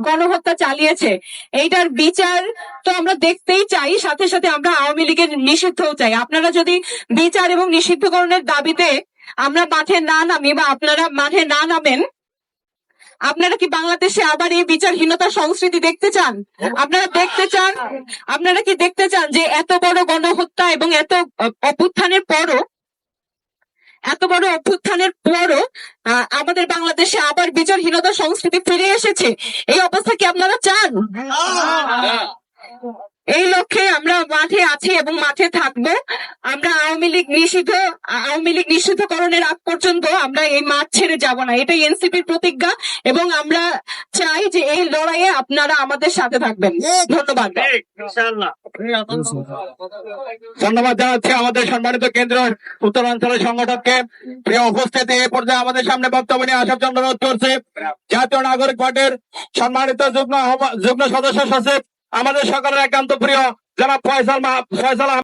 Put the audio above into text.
গণহত্যা চালিয়েছে, এইটার বিচার তো আমরা দেখতেই চাই, সাথে সাথে আমরা আওয়ামী লীগের নিষিদ্ধও চাই। আপনারা যদি বিচার এবং নিষিদ্ধকরণের দাবিতে আমরা মাঠে না নামি বা আপনারা মাঠে না নামেন, আপনারা কি বাংলাদেশে আবার এই বিচারহীনতা সংস্কৃতি দেখতে চান? আপনারা কি দেখতে চান যে এত বড় গণহত্যা এবং এত বড় অভ্যুত্থানের পরও আমাদের বাংলাদেশে আবার বিচারহীনতা সংস্কৃতি ফিরে এসেছে? এই অবস্থা কি আপনারা চান? এই লক্ষ্যে আমরা মাঠে আছি এবং মাঠে থাকবো। আমরা আওয়ামী লীগ নিষিদ্ধকরণের আগ পর্যন্ত আমরা এই মাঠ ছেড়ে যাব না, এটাই এনসিপির প্রতিজ্ঞা, এবং আমরা চাই যে এই লড়াইয়ে আপনারা আমাদের সাথে থাকবেন। ধন্যবাদ। ধন্যবাদ জানাচ্ছি আমাদের সম্মানিত কেন্দ্র উত্তরাঞ্চলের সংগঠককে। প্রিয় উপস্থিতি, এই পর্যায়ে আমাদের সামনে বক্তব্য নিয়ে আসার জন্য অনুরোধ করছি জাতীয় নাগরিক পার্টির সম্মানিত যুগ্ম সদস্য সচিব, আমাদের সকলের একান্ত প্রিয় জনাব ফয়সাল